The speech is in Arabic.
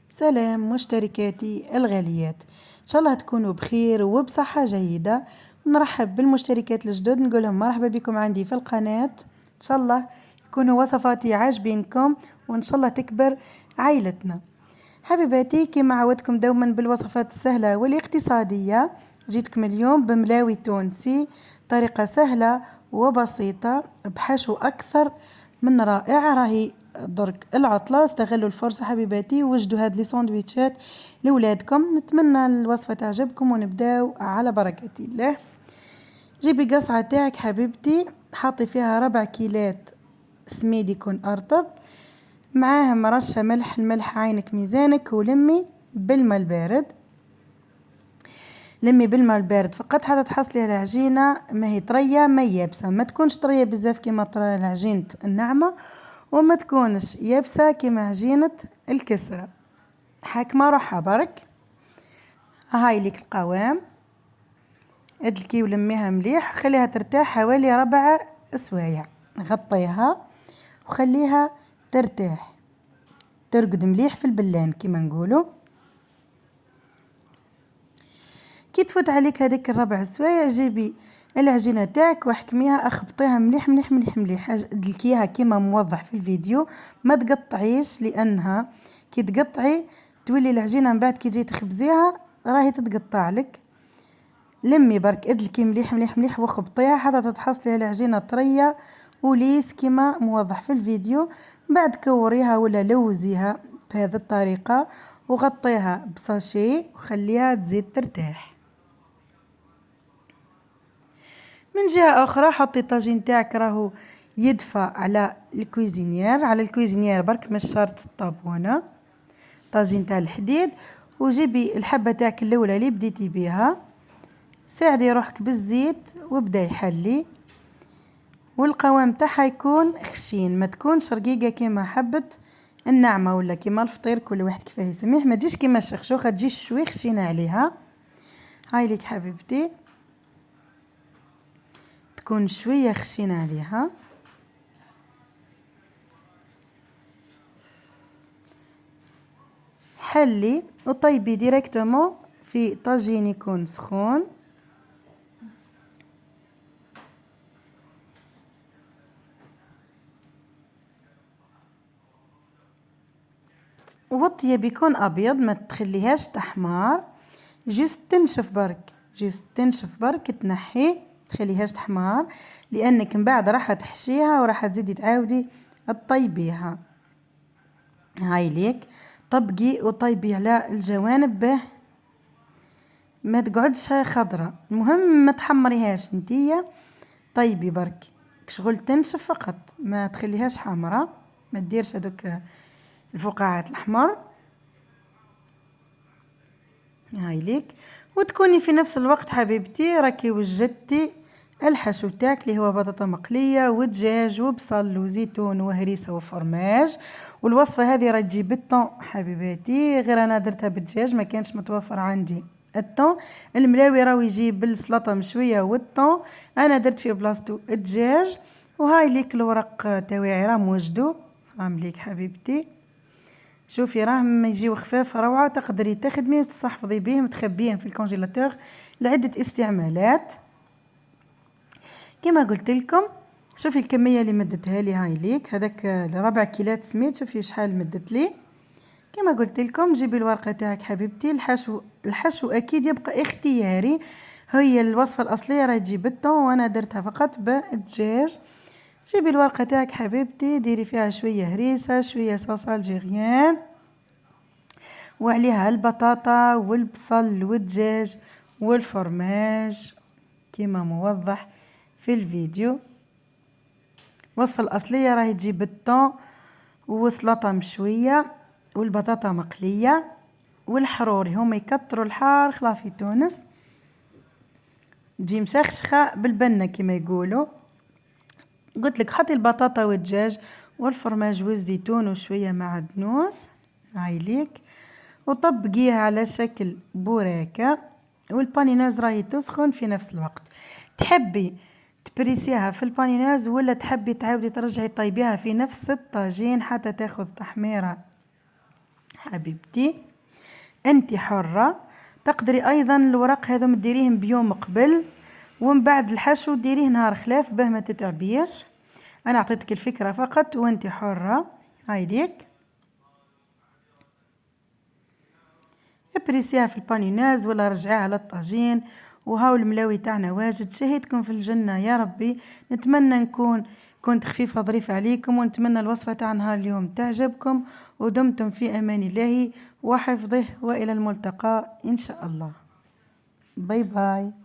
سلام مشتركاتي الغاليات، إن شاء الله تكونوا بخير وبصحة جيدة. نرحب بالمشتركات الجدد، نقولهم مرحبا بكم عندي في القناة. إن شاء الله يكونوا وصفاتي عاجبينكم وإن شاء الله تكبر عائلتنا. حبيباتي كما عودتكم دوما بالوصفات السهلة والاقتصادية، جيتكم اليوم بملاوي تونسي، طريقة سهلة وبسيطة بحشو أكثر من رائع. راهي درك العطلة، استغلوا الفرصة حبيباتي ووجدوا هاد لي ساندويتشات لولادكم. نتمنى الوصفة تعجبكم ونبداو على بركة الله. جيبي قصعة تاعك حبيبتي، حطي فيها 4 كيلات سميد يكون أرطب، معاهم رشة ملح، الملح عينك ميزانك، ولمي بالماء البارد. لمي بالماء البارد فقط حتى تحصلي العجينة ما هي طرية ما يابسة، ما تكونش طرية بزاف كيما طرية العجينة الناعمة، وما تكونش يابسة كيما عجينة الكسرة. حاكمة روحها برك. هاي ليك القوام، ادلكي ولميها مليح، خليها ترتاح حوالي 4 سوايع. غطيها وخليها ترتاح، ترقد مليح في البلان كيما نقولوا. كي تفوت عليك هذيك ال4 سوايع، جيبي العجينه تاعك واحكميها، اخبطيها مليح مليح مليح مليح، دلكيها كيما موضح في الفيديو، ما تقطعيش لانها كي تقطعي تولي العجينه من بعد كي تجي تخبزيها راهي تتقطع لك. لمي برك ادلكي مليح مليح مليح وخبطيها حتى تتحصلي العجينه طريه وليس كيما موضح في الفيديو. بعد كوريها ولا لوزيها بهذه الطريقه وغطيها بساشي وخليها تزيد ترتاح. من جهة أخرى حطي الطاجين تاعك راهو يدفى على الكويزينيير برك، مش شرط الطابونة، طاجين تاع الحديد. وجيبي الحبة تاعك الأولى اللي بديتي بيها، ساعدي روحك بالزيت وابدا يحلي، والقوام تاعها يكون خشين، ما تكونش رقيقة كيما حبة الناعمة ولا كيما الفطير، كل واحد كيفاه يسميه، ما تجيش كيما الشخشوخة، تجيش شوي خشينة عليها. هاي ليك حبيبتي، تكون شوية خشينة عليها. حلي وطيبي ديريكتومون في طاجين يكون سخون. وطيه بيكون ابيض، ما تخليهاش تحمار، جيست تنشف برك تنحي، تخليهاش تحمار لانك من بعد راح تحشيها وراح تزيدي تعاودي تطيبيها. هاي ليك طبقي وطيبي على الجوانب به ما تقعدش خضرة، المهم ما تحمريهاش نتية، طيبي برك كشغل تنشف فقط، ما تخليهاش حمرة، ما تديرش هذوك الفقاعات الأحمر. هاي ليك، وتكوني في نفس الوقت حبيبتي راكي وجدتي الحشو تاعك اللي هو بطاطا مقلية ودجاج وبصل وزيتون وهريسة وفرماج. والوصفة هذه راه تجي بالطون حبيباتي، غير انا درتها بالدجاج ما كانش متوفر عندي الطون. الملاوي راهو يجي بالسلطة مشوية والطون، انا درت في بلاصتو الدجاج. وهاي ليك الورق تاوعي راه موجدو، عامليك حبيبتي، شوفي راهم يجيو خفاف روعة، تقدري تخدمي وتستحفظي بهم تخبيهم في الكونجيلاتور لعدة استعمالات. كما قلت لكم شوفي الكمية اللي مدتها لي، هاي ليك هذاك 4 كيلات سميد، شوفي شحال مدت لي. كما قلت لكم جيبي الورقة تاعك حبيبتي، الحشو اكيد يبقى اختياري، هي الوصفة الاصلية راهي تجي بالطون وانا درتها فقط بالدجاج. جيبي الورقة تاعك حبيبتي، ديري فيها شوية هريسة، شوية صوص الجيريان، وعليها البطاطا والبصل والدجاج والفرماج كما موضح في الفيديو. الوصفة الأصلية راهي تجي بالطون وسلطة مشوية والبطاطا مقلية والحروري، هما يكتروا الحار خلا في تونس، تجي مشخشخة بالبنة كما يقولوا. قلت لك حطي البطاطا والدجاج والفرماج والزيتون وشوية معدنوس، هاي ليك، وطبقيها على شكل بوراكة، والبانيناز راهي تسخن في نفس الوقت. تحبي تبريسيها في البانيناز ولا تحبي تعاودي ترجعي طيبيها في نفس الطاجين حتى تاخذ تحميرة حبيبتي انت حرة. تقدري ايضا الورق هذا ديريهم بيوم قبل، ومن بعد الحشو ديريه نهار خلاف باه ما تتعبيش. انا اعطيتك الفكرة فقط وانت حرة. هايديك ابريسيها في البانيناز ولا رجعيها للطاجين. وهاو الملاوي تاعنا واجد. شهيتكم في الجنة يا ربي. نتمنى كنت خفيفة ظريفة عليكم، ونتمنى الوصفة تاع نهار اليوم تعجبكم، ودمتم في امان الله وحفظه، والى الملتقى ان شاء الله. باي باي.